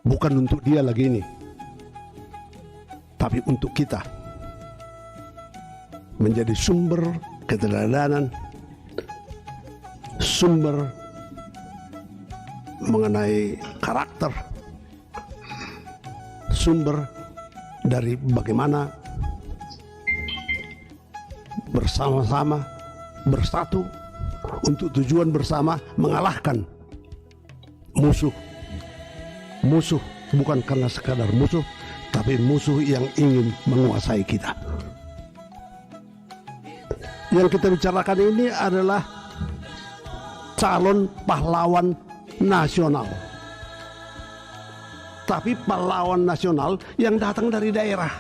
bukan untuk dia lagi ini, tapi untuk kita, menjadi sumber keteladanan, sumber mengenai karakter, sumber dari bagaimana bersama-sama bersatu untuk tujuan bersama mengalahkan musuh. Musuh bukan karena sekadar musuh, tapi musuh yang ingin menguasai kita. Yang kita bicarakan ini adalah calon pahlawan nasional. Tapi pahlawan nasional yang datang dari daerah.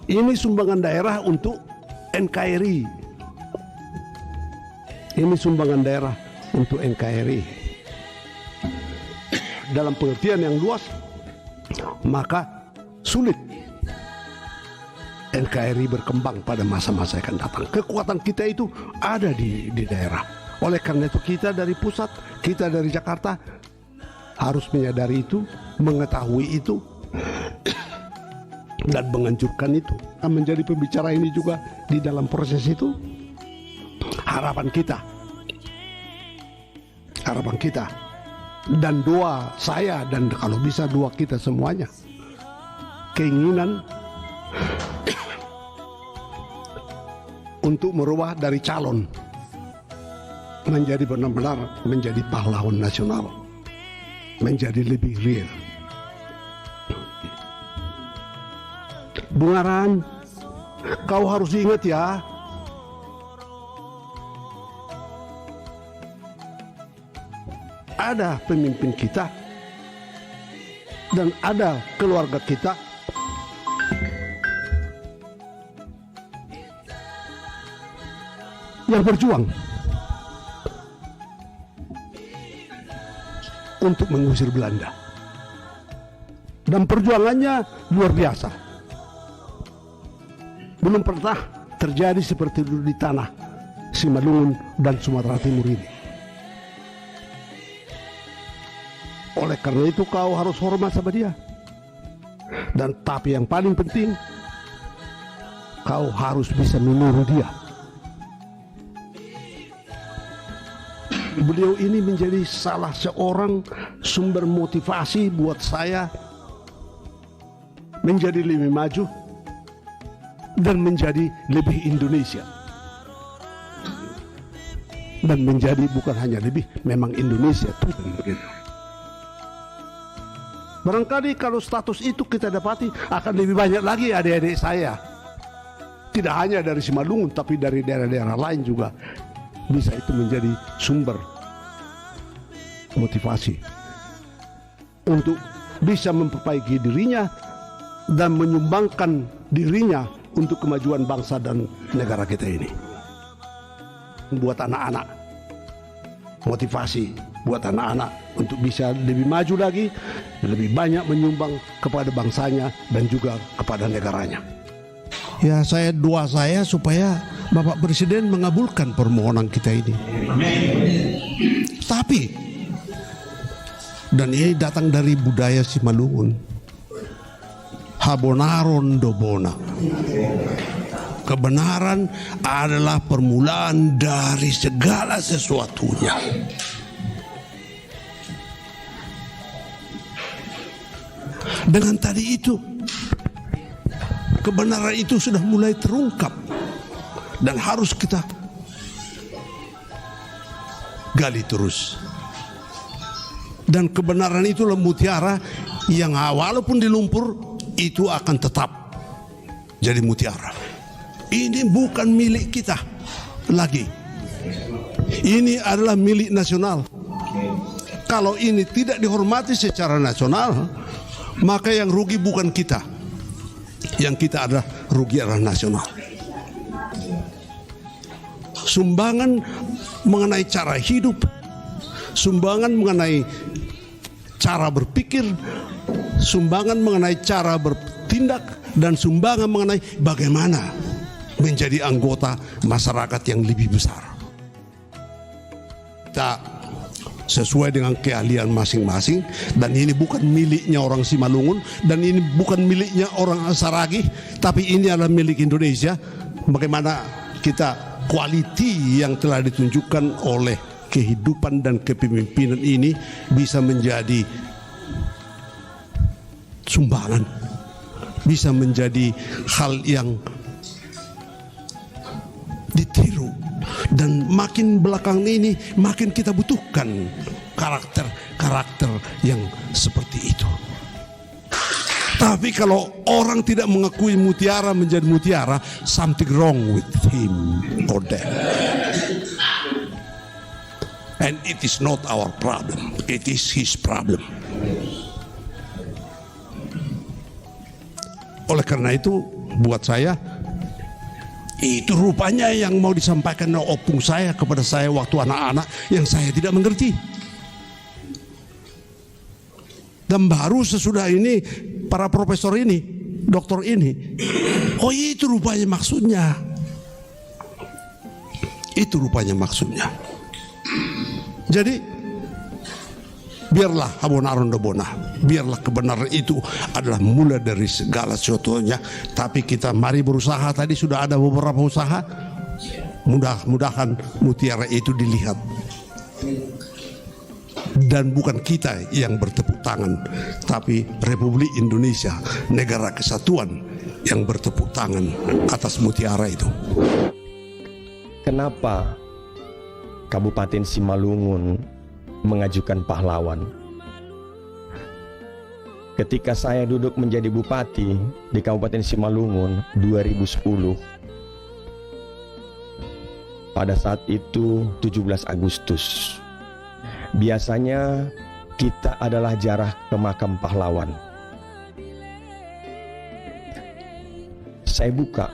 Ini sumbangan daerah untuk NKRI. Ini sumbangan daerah untuk NKRI. Dalam pengertian yang luas, maka sulit NKRI berkembang pada masa-masa yang akan datang. Kekuatan kita itu ada di daerah. Oleh karena itu kita dari pusat, kita dari Jakarta harus menyadari itu, mengetahui itu, dan menganjurkan itu. Menjadi pembicara ini juga di dalam proses itu harapan kita dan doa saya, dan kalau bisa doa kita semuanya, keinginan untuk merubah dari calon menjadi benar-benar menjadi pahlawan nasional, menjadi lebih real. Bung Aran, kau harus ingat ya, ada pemimpin kita dan ada keluarga kita yang berjuang untuk mengusir Belanda, dan perjuangannya luar biasa. Belum pernah terjadi seperti dulu di tanah Simalungun dan Sumatera Timur ini. Oleh karena itu kau harus hormat sama dia. Dan tapi yang paling penting, kau harus bisa meniru dia. Beliau ini menjadi salah seorang sumber motivasi buat saya menjadi lebih maju dan menjadi lebih Indonesia. Dan menjadi bukan hanya lebih, memang Indonesia tuh begitu. Barangkali kalau status itu kita dapati, akan lebih banyak lagi adik-adik saya. Tidak hanya dari Simalungun, tapi dari daerah-daerah lain juga bisa itu menjadi sumber motivasi untuk bisa memperbaiki dirinya dan menyumbangkan dirinya untuk kemajuan bangsa dan negara kita ini. Buat anak-anak, motivasi buat anak-anak untuk bisa lebih maju lagi, lebih banyak menyumbang kepada bangsanya dan juga kepada negaranya. Ya, doa saya supaya Bapak Presiden mengabulkan permohonan kita ini. Tapi, dan ini datang dari budaya Simalungun, Habonaron Dobona. Kebenaran adalah permulaan dari segala sesuatunya. Dengan tadi itu, kebenaran itu sudah mulai terungkap dan harus kita gali terus. Dan kebenaran itulah mutiara yang walaupun di lumpur itu akan tetap jadi mutiara. Ini bukan milik kita lagi. Ini adalah milik nasional. Kalau ini tidak dihormati secara nasional, maka yang rugi bukan kita. Yang kita adalah rugi adalah nasional. Sumbangan mengenai cara hidup, sumbangan mengenai cara berpikir, sumbangan mengenai cara bertindak, dan sumbangan mengenai bagaimana menjadi anggota masyarakat yang lebih besar. Kita sesuai dengan keahlian masing-masing, dan ini bukan miliknya orang Simalungun, dan ini bukan miliknya orang Saragih, tapi ini adalah milik Indonesia. Bagaimana kita quality yang telah ditunjukkan oleh kehidupan dan kepemimpinan ini bisa menjadi sumbangan, bisa menjadi hal yang ditiru. Dan makin belakang ini makin kita butuhkan karakter-karakter yang seperti itu. Tapi kalau orang tidak mengakui Mutiara menjadi Mutiara, something wrong with him or them. And it is not our problem, it is his problem. Oleh karena itu, buat saya, itu rupanya yang mau disampaikan oleh opung saya kepada saya waktu anak-anak yang saya tidak mengerti. Dan baru sesudah ini para profesor ini, doktor ini, oh itu rupanya maksudnya. Itu rupanya maksudnya. Jadi biarlah Habonaron Dobona, biarlah kebenaran itu adalah mula dari segala sesuatunya. Tapi kita mari berusaha. Tadi sudah ada beberapa usaha. Mudah-mudahan mutiara itu dilihat. Dan bukan kita yang bertepuk tangan, tapi Republik Indonesia, negara kesatuan, yang bertepuk tangan atas mutiara itu. Kenapa Kabupaten Simalungun mengajukan pahlawan? Ketika saya duduk menjadi bupati di Kabupaten Simalungun 2010, pada saat itu 17 Agustus, biasanya kita adalah ziarah ke makam pahlawan. Saya buka,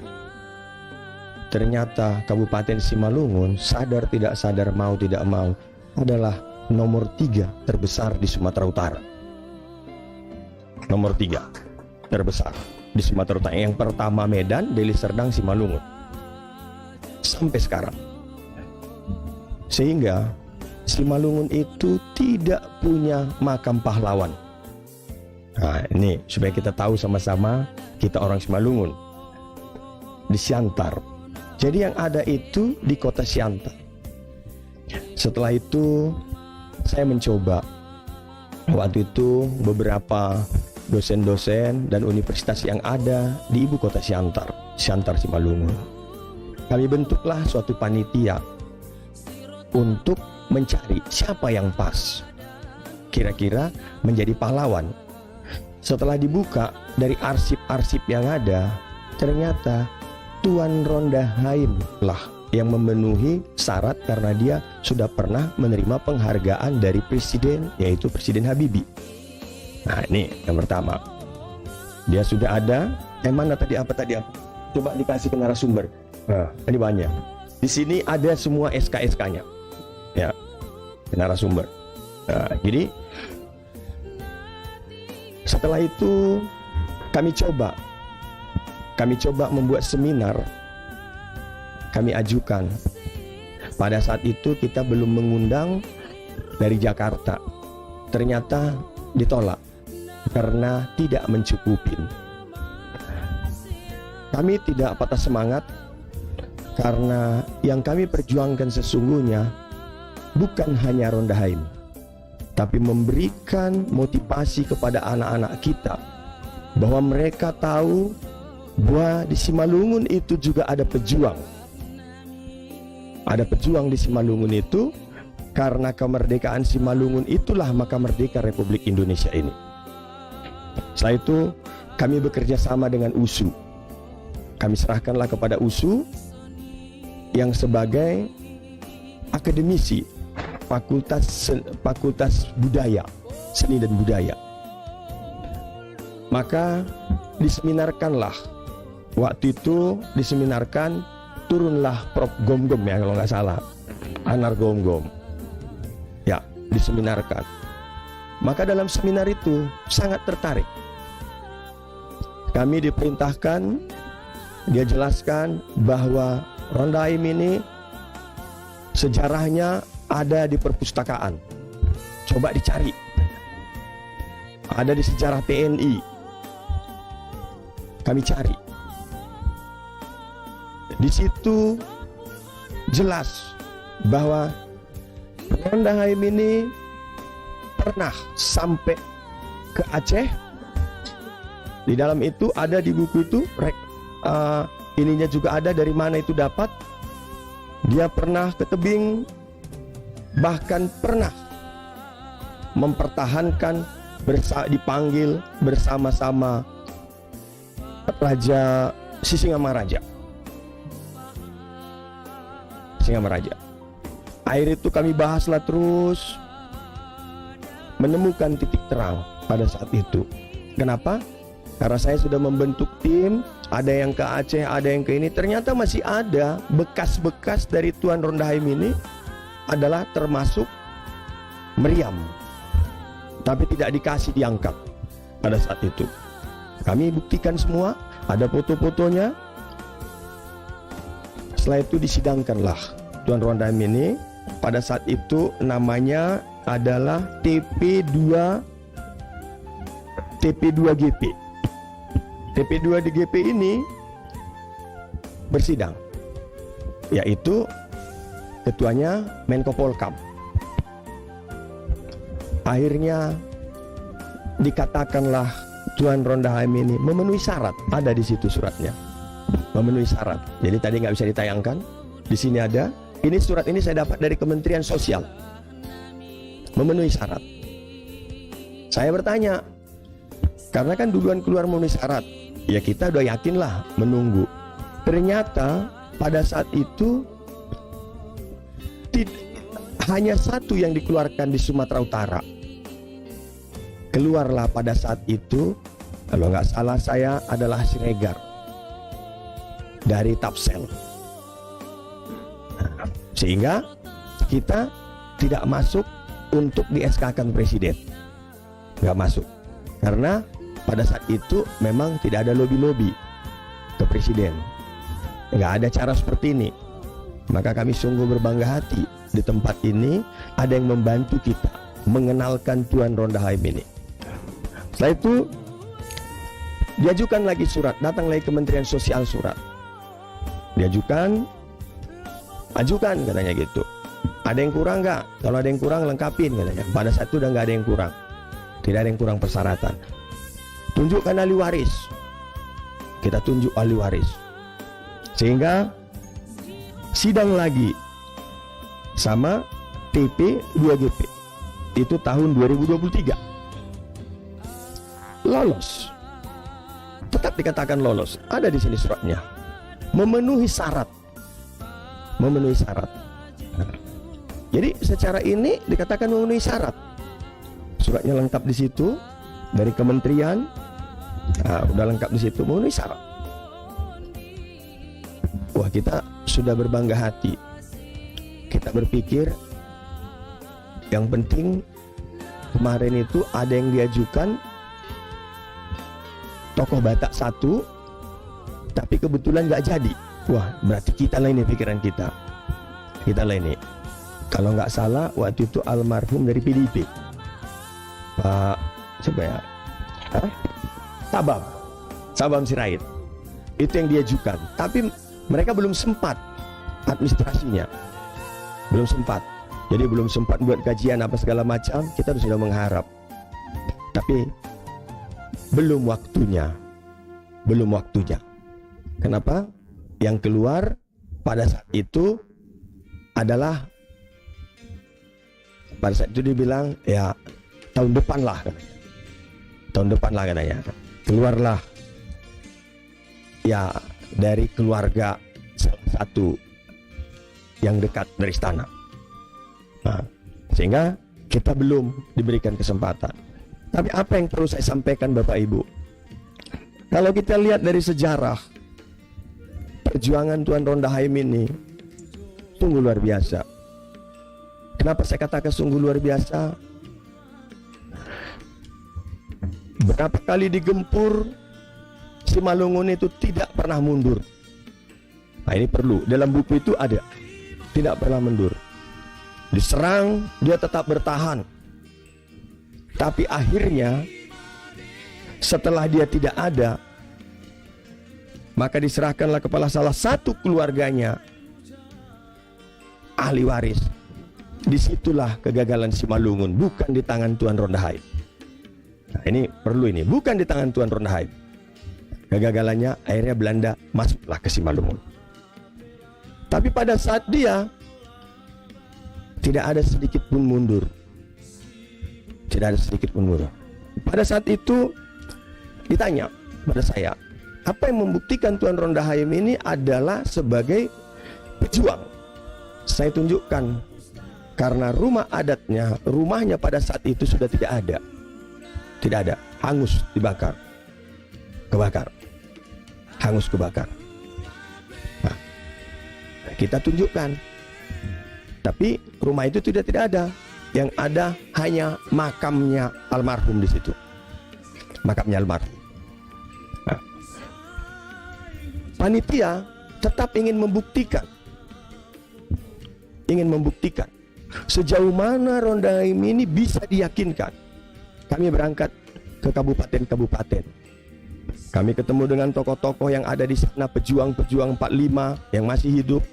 ternyata Kabupaten Simalungun, sadar tidak sadar, mau tidak mau, adalah nomor 3 terbesar di Sumatera Utara. Nomor 3 terbesar di Sumatera Utara. Yang pertama Medan, Deli Serdang, Simalungun. Sampai sekarang. Sehingga Simalungun itu tidak punya makam pahlawan. Nah, ini supaya kita tahu sama-sama, kita orang Simalungun. Di Siantar. Jadi yang ada itu di kota Siantar. Setelah itu saya mencoba. Waktu itu beberapa dosen-dosen dan universitas yang ada di ibu kota Siantar, Siantar Simalungun. Kami bentuklah suatu panitia untuk mencari siapa yang pas kira-kira menjadi pahlawan. Setelah dibuka dari arsip-arsip yang ada, ternyata Tuan Ronda Haim lah yang memenuhi syarat karena dia sudah pernah menerima penghargaan dari presiden, yaitu Presiden Habibie. Nah, ini yang pertama. Dia sudah ada. Mana tadi apa? Coba dikasih ke narasumber. Nah, ini banyak. Di sini ada semua SK-SK-nya. Ya, ke narasumber. Nah, jadi setelah itu kami coba membuat seminar. Kami ajukan. Pada saat itu kita belum mengundang dari Jakarta. Ternyata ditolak karena tidak mencukupi. Kami tidak patah semangat karena yang kami perjuangkan sesungguhnya bukan hanya Ronda Haim, tapi memberikan motivasi kepada anak-anak kita bahwa mereka tahu bahwa di Simalungun itu juga ada pejuang. Ada pejuang di Simalungun itu, karena kemerdekaan Simalungun itulah maka merdeka Republik Indonesia ini. Setelah itu kami bekerja sama dengan USU. Kami serahkanlah kepada USU yang sebagai akademisi Fakultas Budaya, Seni dan Budaya. Maka diseminarkanlah. Waktu itu diseminarkan, turunlah Prof. Gomgom ya kalau nggak salah, Anar Gomgom. Ya, diseminarkan. Maka dalam seminar itu sangat tertarik. Kami diperintahkan, dia jelaskan bahwa Ronda Haim ini sejarahnya ada di perpustakaan. Coba dicari. Ada di sejarah TNI. Kami cari. Di situ jelas bahwa Ronda Haim ini pernah sampai ke Aceh. Di dalam itu ada di buku itu ininya juga ada dari mana itu dapat. Dia pernah ke tebing, bahkan pernah mempertahankan dipanggil bersama-sama Raja Sisinghamaraja. Air itu kami bahaslah terus, menemukan titik terang pada saat itu. Kenapa? Karena saya sudah membentuk tim, ada yang ke Aceh, ada yang ke ini. Ternyata masih ada bekas-bekas dari Tuan Ronda Haim ini adalah termasuk meriam, tapi tidak dikasih diangkat pada saat itu. Kami buktikan semua, ada foto-fotonya. Setelah itu disidangkanlah Tuan Ronda Haim ini. Pada saat itu namanya adalah TP2GP. TP2GP ini bersidang, yaitu ketuanya Menko Polkam. Akhirnya dikatakanlah Tuan Ronda Haim ini memenuhi syarat. Ada di situ suratnya, memenuhi syarat. Jadi tadi nggak bisa ditayangkan, di sini ada. Ini surat ini saya dapat dari Kementerian Sosial, memenuhi syarat. Saya bertanya, karena kan duluan keluar memenuhi syarat, ya kita udah yakinlah menunggu. Ternyata pada saat itu hanya satu yang dikeluarkan di Sumatera Utara. Keluarlah pada saat itu, kalau nggak salah saya adalah Siregar dari Tapsel. Sehingga kita tidak masuk untuk di SK-kan presiden, nggak masuk. Karena pada saat itu memang tidak ada lobby-lobby ke presiden, nggak ada cara seperti ini. Maka kami sungguh berbangga hati di tempat ini ada yang membantu kita mengenalkan Tuan Ronda Haim ini. Setelah itu diajukan lagi surat, datang lagi Kementerian Sosial surat, diajukan, ajukan katanya gitu. Ada yang kurang nggak? Kalau ada yang kurang lengkapin katanya. Pada saat itu udah nggak ada yang kurang, tidak ada yang kurang persyaratan. Tunjukkan ahli waris, kita tunjuk ahli waris. Sehingga sidang lagi sama TP2GP itu tahun 2023. Lolos, tetap dikatakan lolos. Ada di sini suratnya, memenuhi syarat, memenuhi syarat. Jadi secara ini dikatakan memenuhi syarat. Suratnya lengkap di situ dari kementerian. Nah, udah lengkap di situ, memenuhi syarat. Wah, kita sudah berbangga hati. Kita berpikir yang penting kemarin itu ada yang diajukan tokoh Batak satu, tapi kebetulan nggak jadi. Wah, berarti kita lah ini pikiran kita. Kita lah ini. Kalau nggak salah waktu itu almarhum dari PDIP, Pak siapa ya? Sabam Sirait. Itu yang diajukan. Tapi mereka belum sempat administrasinya, belum sempat. Jadi belum sempat buat kajian apa segala macam. Kita sudah mengharap, tapi belum waktunya, belum waktunya. Kenapa? Yang keluar pada saat itu adalah pada saat itu dibilang ya tahun depan lah katanya. Tahun depan lah katanya. Keluarlah ya dari keluarga salah satu yang dekat dari istana. Nah, sehingga kita belum diberikan kesempatan. Tapi apa yang perlu saya sampaikan Bapak Ibu? Kalau kita lihat dari sejarah perjuangan Tuan Ronda Haim ini sungguh luar biasa. Kenapa saya katakan sungguh luar biasa? Berapa kali digempur, Simalungun itu tidak pernah mundur. Nah, ini perlu, dalam buku itu ada, tidak pernah mundur. Diserang, dia tetap bertahan. Tapi akhirnya setelah dia tidak ada, maka diserahkanlah kepada salah satu keluarganya ahli waris. Disitulah kegagalan Simalungun, bukan di tangan Tuan Rondahaib. Nah, ini perlu, ini bukan di tangan Tuan Rondahaib. Kegagalannya akhirnya Belanda masuklah ke Simalungun. Tapi pada saat dia tidak ada sedikit pun mundur. Tidak ada sedikit pun mundur. Pada saat itu ditanya pada saya, apa yang membuktikan Tuan Rondahaib ini adalah sebagai pejuang? Saya tunjukkan, karena rumah adatnya, rumahnya pada saat itu sudah tidak ada. Tidak ada, hangus, dibakar. Kebakar. Hangus, kebakar. Nah, kita tunjukkan. Tapi rumah itu tidak ada. Yang ada hanya makamnya almarhum di situ. Makamnya almarhum. Nah, panitia tetap ingin membuktikan. Sejauh mana Rondahaib ini bisa diyakinkan. Kami berangkat ke kabupaten-kabupaten. Kami ketemu dengan tokoh-tokoh yang ada di sana, pejuang-pejuang 45 yang masih hidup.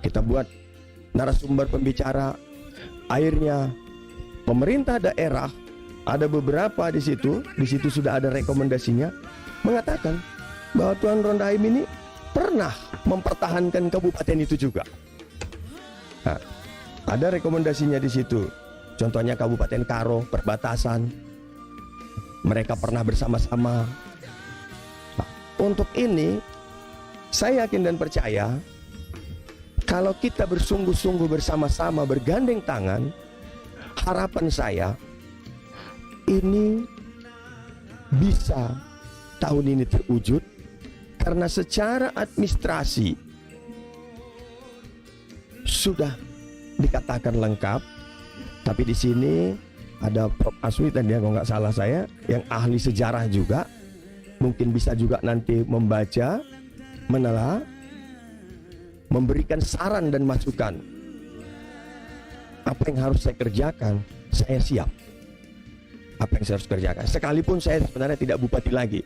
Kita buat narasumber pembicara. Akhirnya pemerintah daerah, ada beberapa di situ sudah ada rekomendasinya, mengatakan bahwa Tuan Rondahaib ini pernah mempertahankan kabupaten itu juga. Nah, ada rekomendasinya di situ. Contohnya Kabupaten Karo, perbatasan. Mereka pernah bersama-sama. Nah, untuk ini, saya yakin dan percaya, kalau kita bersungguh-sungguh bersama-sama, bergandeng tangan, harapan saya, ini bisa tahun ini terwujud. Karena secara administrasi sudah dikatakan lengkap, tapi di sini ada Prof. Aswi tadi, kalau nggak salah saya, yang ahli sejarah juga, mungkin bisa juga nanti membaca, menelaah, memberikan saran dan masukan. Apa yang harus saya kerjakan, saya siap. Apa yang saya harus kerjakan, sekalipun saya sebenarnya tidak bupati lagi,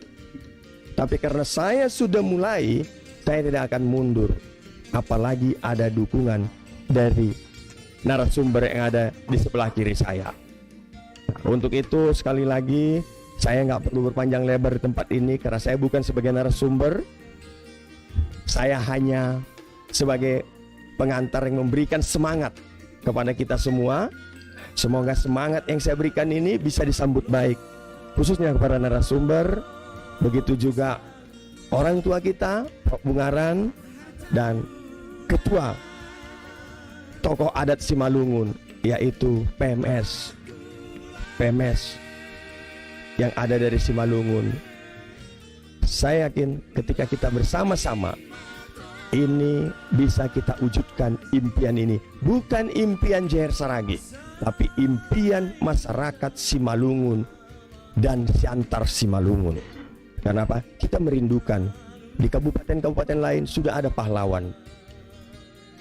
tapi karena saya sudah mulai, saya tidak akan mundur. Apalagi ada dukungan dari narasumber yang ada di sebelah kiri saya. Nah, untuk itu sekali lagi saya nggak perlu berpanjang lebar di tempat ini, karena saya bukan sebagai narasumber. Saya hanya sebagai pengantar yang memberikan semangat kepada kita semua. Semoga semangat yang saya berikan ini bisa disambut baik, khususnya kepada narasumber. Begitu juga orang tua kita, Prof. Bungaran, dan ketua tokoh adat Simalungun, yaitu PMS yang ada dari Simalungun. Saya yakin ketika kita bersama-sama, ini bisa kita wujudkan impian ini. Bukan impian JR Saragih, tapi impian masyarakat Simalungun dan Siantar Simalungun. Kenapa? Kita merindukan di kabupaten-kabupaten lain sudah ada pahlawan.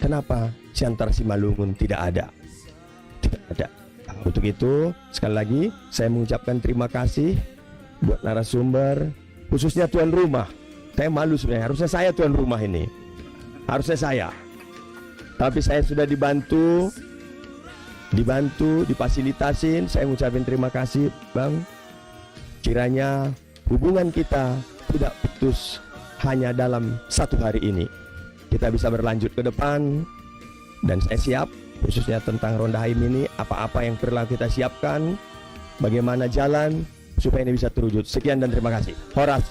Kenapa Siantar Simalungun tidak ada? Tidak ada. Nah, untuk itu sekali lagi saya mengucapkan terima kasih buat narasumber, khususnya tuan rumah. Saya malu sebenarnya, harusnya saya tuan rumah ini. Harusnya saya. Tapi saya sudah dibantu, difasilitasin. Saya mengucapkan terima kasih, Bang. Kiranya hubungan kita tidak putus hanya dalam satu hari ini. Kita bisa berlanjut ke depan, dan saya siap khususnya tentang Rondahaib ini, apa-apa yang perlu kita siapkan, bagaimana jalan supaya ini bisa terwujud. Sekian dan terima kasih. Horas.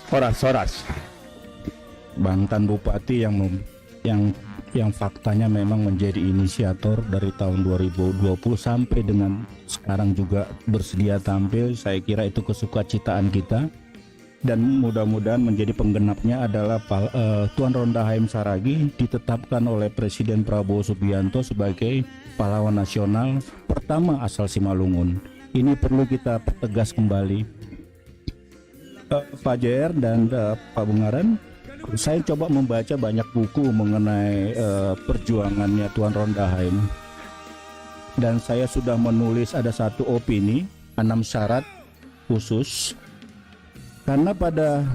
Mantan Bupati yang faktanya memang menjadi inisiator dari tahun 2020 sampai dengan sekarang juga bersedia tampil. Saya kira itu kesukacitaan kita, dan mudah-mudahan menjadi penggenapnya adalah Tuan Rondahaib Saragih ditetapkan oleh Presiden Prabowo Subianto sebagai pahlawan nasional pertama asal Simalungun. Ini perlu kita pertegas kembali. Pak JR dan Pak Bungaran, saya coba membaca banyak buku mengenai perjuangannya Tuan Rondahaib, dan saya sudah menulis ada satu opini 6 syarat khusus. Karena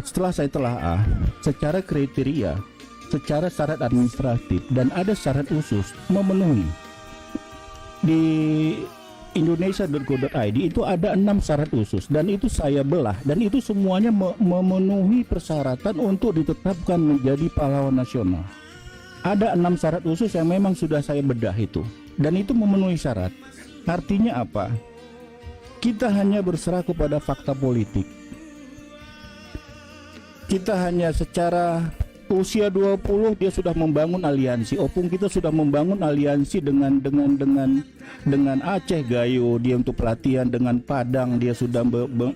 setelah saya telaah secara kriteria, secara syarat administratif dan ada syarat khusus memenuhi. Di indonesia.go.id itu ada 6 syarat khusus dan itu saya belah dan itu semuanya memenuhi persyaratan untuk ditetapkan menjadi pahlawan nasional. Ada 6 syarat khusus yang memang sudah saya bedah itu dan itu memenuhi syarat. Artinya apa? Kita hanya berserah kepada fakta politik. Kita hanya secara usia 20 dia sudah membangun aliansi. Opung kita sudah membangun aliansi dengan Aceh Gayo, dia untuk pelatihan, dengan Padang dia sudah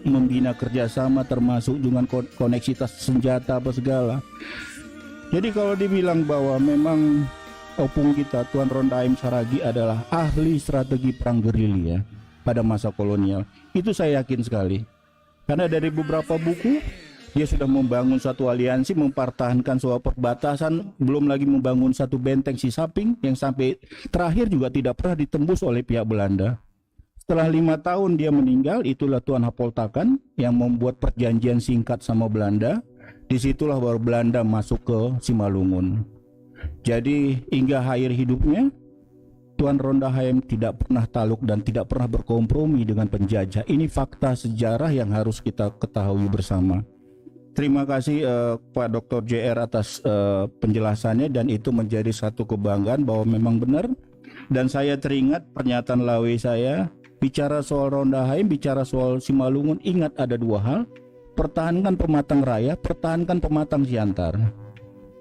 membina kerjasama termasuk dengan koneksitas senjata apa segala. Jadi kalau dibilang bahwa memang opung kita Tuan Rondaim Saragih adalah ahli strategi perang gerilya pada masa kolonial, itu saya yakin sekali. Karena dari beberapa buku dia sudah membangun satu aliansi, mempertahankan sebuah perbatasan, belum lagi membangun satu benteng Sisaping yang sampai terakhir juga tidak pernah ditembus oleh pihak Belanda. Setelah 5 tahun dia meninggal, itulah Tuan Hapoltakan yang membuat perjanjian singkat sama Belanda. Disitulah baru Belanda masuk ke Simalungun. Jadi hingga akhir hidupnya Tuan Rondaheim tidak pernah taluk dan tidak pernah berkompromi dengan penjajah. Ini fakta sejarah yang harus kita ketahui bersama. Terima kasih Pak Dr. JR atas penjelasannya dan itu menjadi satu kebanggaan bahwa memang benar. Dan saya teringat pernyataan Lawe saya, bicara soal Rondaheim, bicara soal Simalungun, ingat ada 2 hal. Pertahankan pematang raya, pertahankan pematang siantar.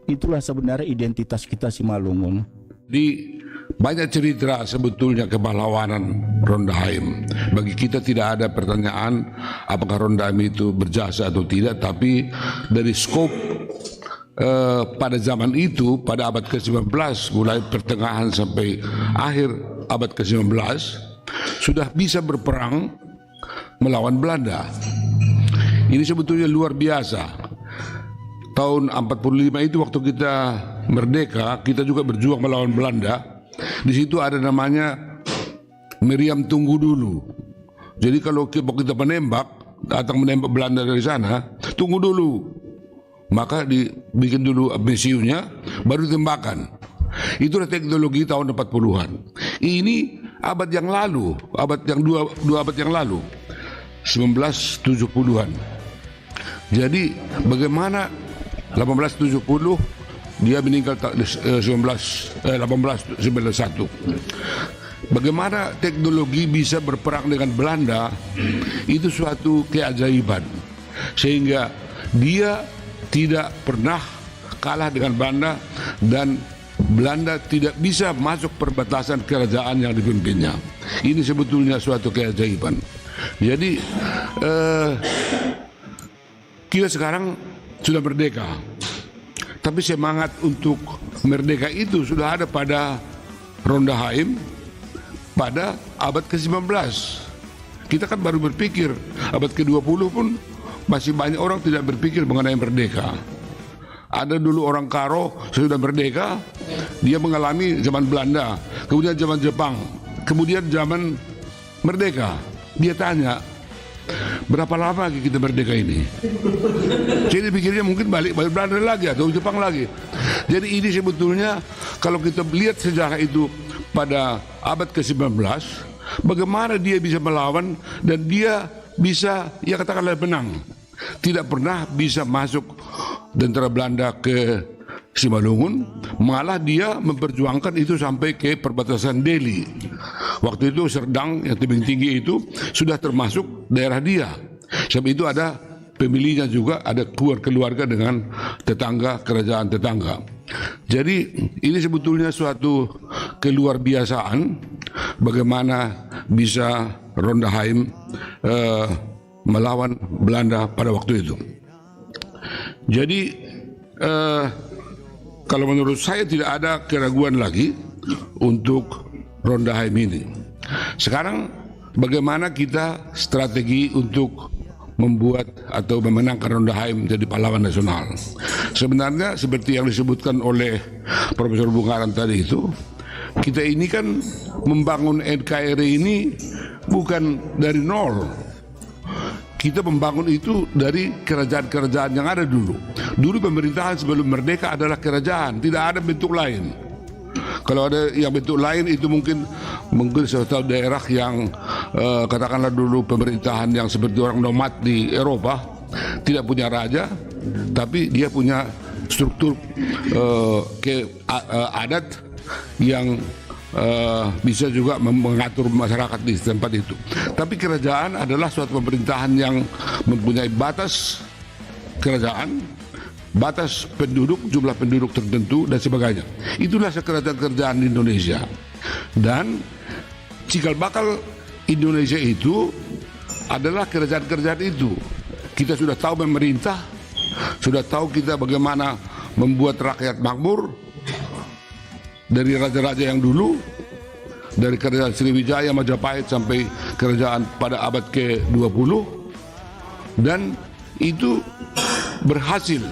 Itulah sebenarnya identitas kita Simalungun. Di banyak cerita sebetulnya kepahlawanan Rondaheim. Bagi kita tidak ada pertanyaan apakah Rondaheim itu berjasa atau tidak, tapi dari skop pada zaman itu, pada abad ke-19, mulai pertengahan sampai akhir abad ke-19, sudah bisa berperang melawan Belanda. Ini sebetulnya luar biasa. Tahun 45 itu waktu kita merdeka, kita juga berjuang melawan Belanda. Di situ ada namanya meriam tunggu dulu. Jadi kalau kita menembak, datang menembak Belanda dari sana, tunggu dulu. Maka dibikin dulu mesiunya, baru tembakan. Itulah teknologi tahun 40-an. Ini abad yang lalu, dua abad yang lalu, 1970-an. Jadi bagaimana 1870 dia meninggal 1891. Bagaimana teknologi bisa berperang dengan Belanda itu suatu keajaiban, sehingga dia tidak pernah kalah dengan Belanda dan Belanda tidak bisa masuk perbatasan kerajaan yang dipimpinnya. Ini sebetulnya suatu keajaiban. Jadi kita sekarang sudah merdeka, tapi semangat untuk merdeka itu sudah ada pada Rondaheim pada abad ke-19. Kita kan baru berpikir, abad ke-20 pun masih banyak orang tidak berpikir mengenai merdeka. Ada dulu orang Karo sudah merdeka, dia mengalami zaman Belanda, kemudian zaman Jepang, kemudian zaman merdeka. Dia tanya, berapa lama lagi kita merdeka ini? Jadi pikirnya mungkin balik Belanda lagi atau Jepang lagi. Jadi ini sebetulnya kalau kita lihat sejarah itu pada abad ke-19, bagaimana dia bisa melawan dan dia bisa, ya katakanlah menang. Tidak pernah bisa masuk tentara Belanda ke Simalungun, malah dia memperjuangkan itu sampai ke perbatasan Delhi. Waktu itu Serdang yang tebing tinggi itu sudah termasuk daerah dia. Sebab itu ada pemilihnya juga, ada keluarga dengan tetangga, kerajaan tetangga. Jadi ini sebetulnya suatu keluar biasaan bagaimana bisa Rondaheim melawan Belanda pada waktu itu. Jadi kalau menurut saya tidak ada keraguan lagi untuk Rondaheim ini. Sekarang bagaimana kita strategi untuk membuat atau memenangkan Rondaheim menjadi pahlawan nasional? Sebenarnya seperti yang disebutkan oleh Profesor Bung Karan tadi itu, kita ini kan membangun NKRI ini bukan dari nol. Kita membangun itu dari kerajaan-kerajaan yang ada dulu. Dulu pemerintahan sebelum merdeka adalah kerajaan, tidak ada bentuk lain. Kalau ada yang bentuk lain itu mungkin suatu daerah yang katakanlah dulu pemerintahan yang seperti orang nomad di Eropa, tidak punya raja, tapi dia punya struktur adat yang bisa juga mengatur masyarakat di tempat itu. Tapi kerajaan adalah suatu pemerintahan yang mempunyai batas kerajaan, batas penduduk, jumlah penduduk tertentu dan sebagainya. Itulah kerajaan-kerajaan di Indonesia. Dan cikal bakal Indonesia itu adalah kerajaan-kerajaan itu. Kita sudah tahu memerintah, sudah tahu kita bagaimana membuat rakyat makmur, dari raja-raja yang dulu, dari kerajaan Sriwijaya, Majapahit sampai kerajaan pada abad ke-20, dan itu berhasil.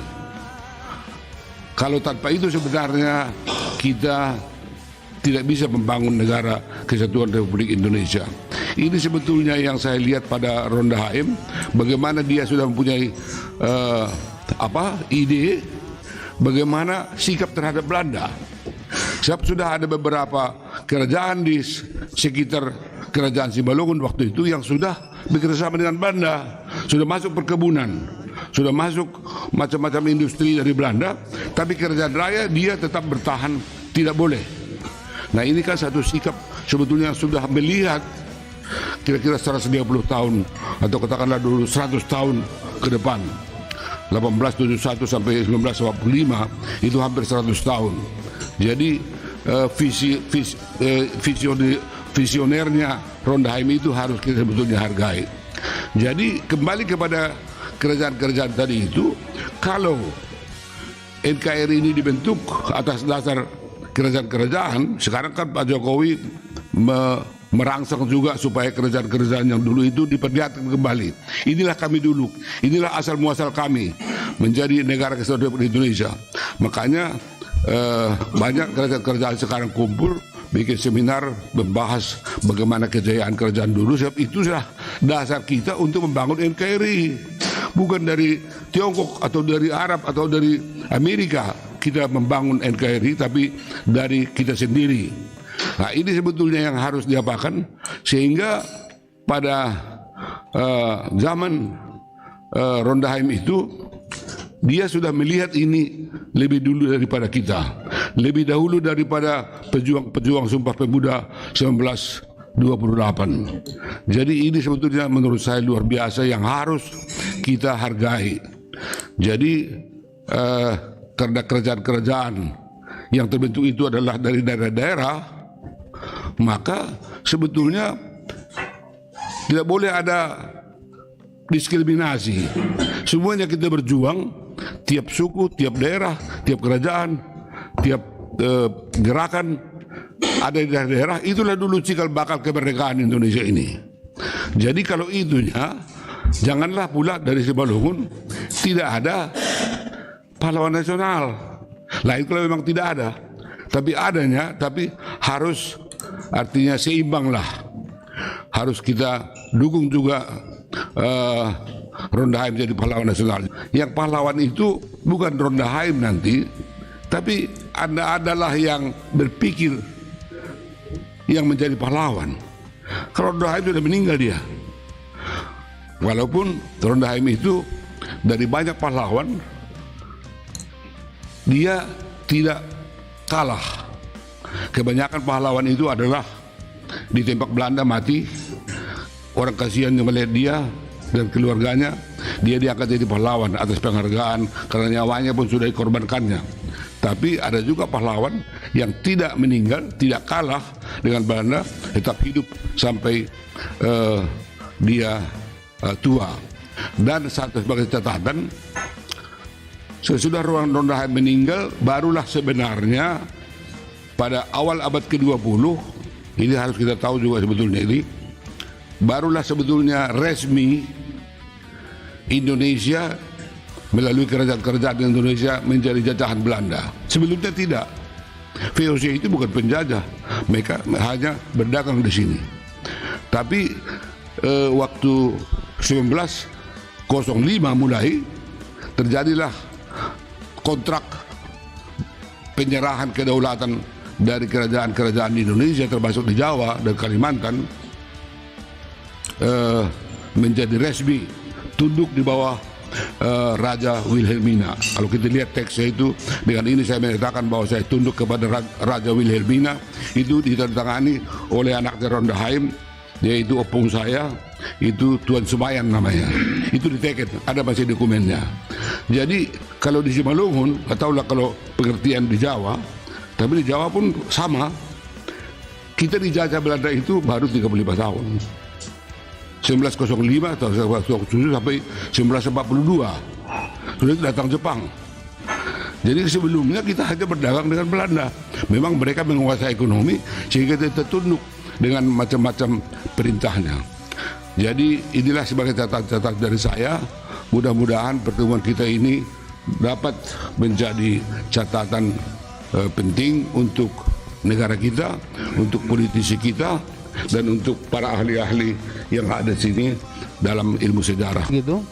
Kalau tanpa itu sebenarnya kita tidak bisa membangun negara kesatuan Republik Indonesia. Ini sebetulnya yang saya lihat pada Ronda Haim, bagaimana dia sudah mempunyai ide, bagaimana sikap terhadap Belanda. Sebab sudah ada beberapa kerajaan di sekitar kerajaan Simalungun waktu itu yang sudah bekerjasama dengan Belanda, sudah masuk perkebunan, sudah masuk macam-macam industri dari Belanda, tapi kerajaan raya dia tetap bertahan, tidak boleh. Nah ini kan satu sikap sebetulnya sudah melihat kira-kira 130 tahun atau katakanlah dulu 100 tahun ke depan, 1871 sampai 1945 itu hampir 100 tahun. Jadi visionernya Ronda Haim itu harus kita sebetulnya hargai. Jadi kembali kepada kerajaan-kerajaan tadi itu, kalau NKRI ini dibentuk atas dasar kerajaan-kerajaan, sekarang kan Pak Jokowi merangsang juga supaya kerajaan-kerajaan yang dulu itu diperlihatkan kembali. Inilah kami dulu, inilah asal muasal kami menjadi negara kesatuan Republik Indonesia. Makanya banyak kerajaan-kerajaan sekarang kumpul bikin seminar membahas bagaimana kejayaan kerajaan dulu, sebab itu sudah dasar kita untuk membangun NKRI. Bukan dari Tiongkok atau dari Arab atau dari Amerika kita membangun NKRI, tapi dari kita sendiri. Nah ini sebetulnya yang harus diapakan, sehingga pada zaman Ronda Haim itu dia sudah melihat ini lebih dulu daripada kita, lebih dahulu daripada pejuang Sumpah Pemuda 1928. Jadi ini sebetulnya menurut saya luar biasa yang harus kita hargai. Jadi karena kerajaan-kerajaan yang terbentuk itu adalah dari daerah-daerah, maka sebetulnya tidak boleh ada diskriminasi. Semuanya kita berjuang, tiap suku, tiap daerah, tiap kerajaan, tiap gerakan ada di daerah. Itulah dulu cikal bakal kemerdekaan Indonesia ini. Jadi kalau itunya, janganlah pula dari Simalungun tidak ada pahlawan nasional. Lain kalau memang tidak ada, tapi adanya, tapi harus artinya seimbang lah. Harus kita dukung juga Ronda Haim jadi pahlawan nasional. Yang pahlawan itu bukan Ronda Haim nanti, tapi Anda adalah yang berpikir yang menjadi pahlawan. Kalau Ronda Haim sudah meninggal dia. Walaupun Ronda Haim itu dari banyak pahlawan, dia tidak kalah. Kebanyakan pahlawan itu adalah ditembak Belanda mati. Orang kasihan yang melihat dia dan keluarganya, dia diangkat jadi pahlawan atas penghargaan karena nyawanya pun sudah dikorbankannya. Tapi ada juga pahlawan yang tidak meninggal, tidak kalah dengan Belanda, tetap hidup sampai dia tua. Dan satu sebagai catatan, sesudah Ronda Haim meninggal, barulah sebenarnya pada awal abad ke-20, ini harus kita tahu juga sebetulnya ini, barulah sebetulnya resmi Indonesia melalui kerajaan-kerajaan Indonesia menjadi jajahan Belanda. Sebelumnya tidak. VOC itu bukan penjajah, mereka hanya berdagang di sini. Tapi waktu 1905 mulai terjadilah kontrak penyerahan kedaulatan dari kerajaan-kerajaan di Indonesia termasuk di Jawa dan Kalimantan menjadi resmi tunduk di bawah Raja Wilhelmina. Kalau kita lihat teksnya itu, dengan ini saya menyatakan bahwa saya tunduk kepada Raja Wilhelmina, itu ditandatangani oleh anaknya Rondaheim, yaitu opung saya, itu Tuan Semayan namanya. Itu diteken, ada masih dokumennya. Jadi kalau di Simalungun, ataulah kalau pengertian di Jawa, tapi di Jawa pun sama. Kita dijajah Belanda itu baru 35 tahun. 1905 atau 1907 sampai 1942 sudah datang Jepang. Jadi sebelumnya kita hanya berdagang dengan Belanda. Memang mereka menguasai ekonomi sehingga kita tunduk dengan macam-macam perintahnya. Jadi inilah sebagai catatan dari saya. Mudah-mudahan pertemuan kita ini dapat menjadi catatan penting untuk negara kita, untuk politisi kita, dan untuk para ahli-ahli yang ada di sini dalam ilmu sejarah. Gitu,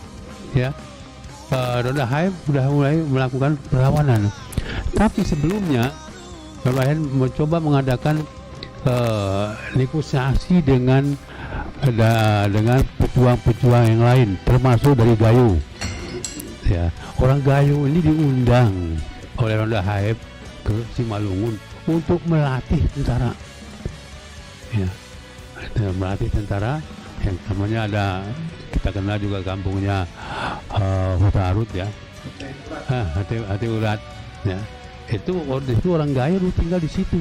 ya. Rondaheim sudah mulai melakukan perlawanan. Tapi sebelumnya Rondaheim mencoba mengadakan negosiasi dengan pejuang-pejuang yang lain, termasuk dari Gayo. Ya, orang Gayo ini diundang oleh Rondaheim ke Simalungun untuk melatih tentara. Ya. Melatih tentara yang namanya ada, kita kenal juga kampungnya Huta Arut ya, Hati Urat ya. Itu orang Gayo dulu tinggal di situ.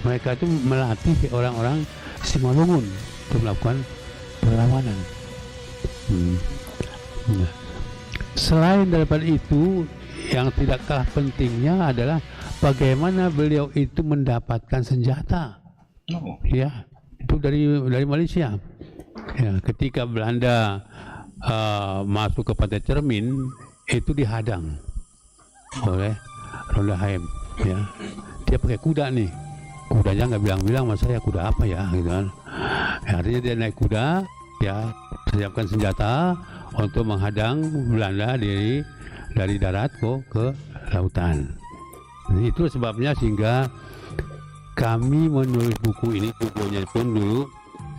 Mereka itu melatih orang-orang Simalungun untuk melakukan perlawanan. Nah, selain daripada itu, yang tidak kalah pentingnya adalah bagaimana beliau itu mendapatkan senjata. Ya, itu dari Malaysia. Ya, ketika Belanda masuk ke Pantai Cermin, itu dihadang oleh Rondaheim. Ya, dia pakai kuda nih. Kudanya nggak bilang-bilang sama saya kuda apa ya, gitu kan. Ya, artinya dia naik kuda, ya siapkan senjata untuk menghadang Belanda dari darat ke lautan. Jadi itu sebabnya sehingga kami menulis buku ini, bukunya pun dulu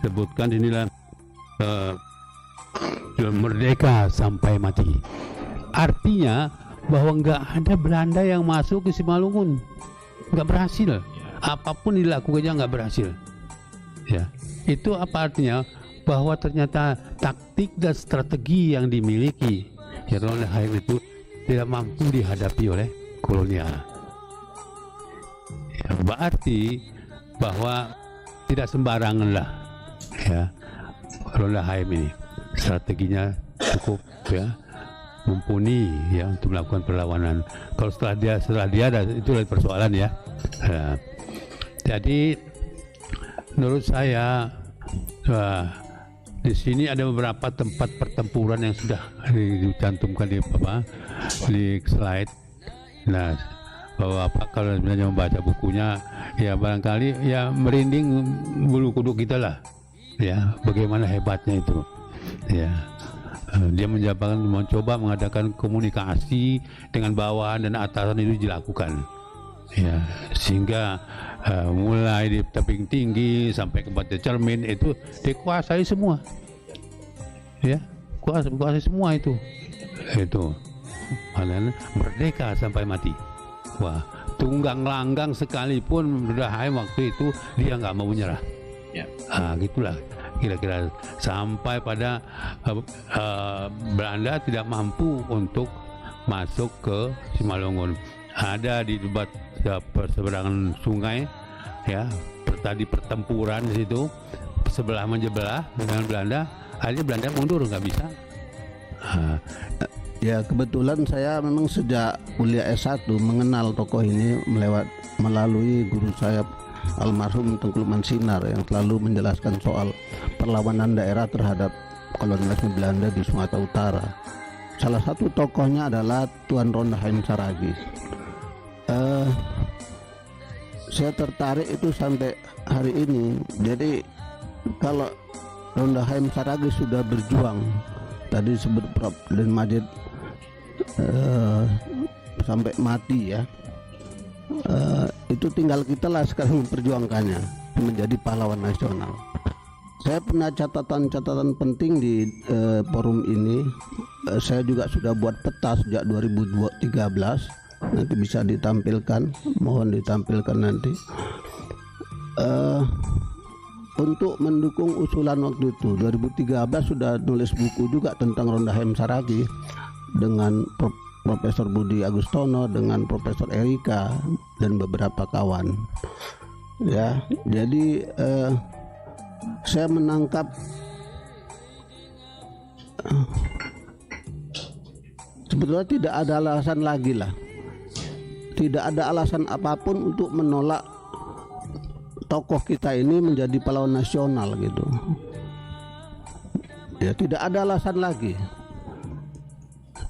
sebutkan inilah Merdeka Sampai Mati. Artinya bahwa nggak ada Belanda yang masuk ke Simalungun, nggak berhasil. Apapun dilakukannya nggak berhasil. Ya, itu apa artinya? Bahwa ternyata taktik dan strategi yang dimiliki ya Rondaheim itu tidak mampu dihadapi oleh kolonial. Ya, berarti bahwa tidak sembarangan lah ya Rondaheim ini, strateginya cukup ya mumpuni ya untuk melakukan perlawanan. Kalau setelah dia ada itu lagi persoalan ya. Ya. Jadi menurut saya di sini ada beberapa tempat pertempuran yang sudah dicantumkan di slide. Nah, bahwa kalau sebenarnya membaca bukunya ya barangkali ya merinding bulu kuduk kita lah. Ya, bagaimana hebatnya itu. Ya. Dia mencoba mengadakan komunikasi dengan bawahan dan atasan itu dilakukan. Ya, sehingga mulai di tebing tinggi sampai ke Pantai Cermin itu dikuasai semua. Ya, kuasai semua itu. Itu. Merdeka sampai mati. Wah, tunggang langgang sekalipun Rondaheim waktu itu dia nggak mau menyerah. Ya. Gitulah kira-kira sampai pada Belanda tidak mampu untuk masuk ke Simalungun. Ada di debat perseberangan sungai ya, tadi pertempuran di situ sebelah menjebelah dengan Belanda, akhirnya Belanda mundur, nggak bisa. Ya kebetulan saya memang sejak kuliah S1 mengenal tokoh ini melalui guru saya almarhum Tengku Lukman Sinar yang selalu menjelaskan soal perlawanan daerah terhadap kolonialisme Belanda di Sumatera Utara. Salah satu tokohnya adalah Tuan Rondaheim Saragih. Saya tertarik itu sampai hari ini. Jadi kalau Ronda HM Saragi sudah berjuang. Tadi disebut Prof. dan Majid sampai mati ya. Itu tinggal kita lah sekarang memperjuangkannya menjadi pahlawan nasional. Saya punya catatan-catatan penting di forum ini. Saya juga sudah buat peta sejak 2013. Nanti bisa ditampilkan, mohon ditampilkan nanti. Untuk mendukung usulan waktu itu 2013 sudah nulis buku juga tentang Ronda HM Saragi dengan Profesor Budi Agustono, dengan Profesor Erika dan beberapa kawan. Ya, jadi saya menangkap sebetulnya tidak ada alasan lagi lah, tidak ada alasan apapun untuk menolak tokoh kita ini menjadi pahlawan nasional gitu. Ya, tidak ada alasan lagi,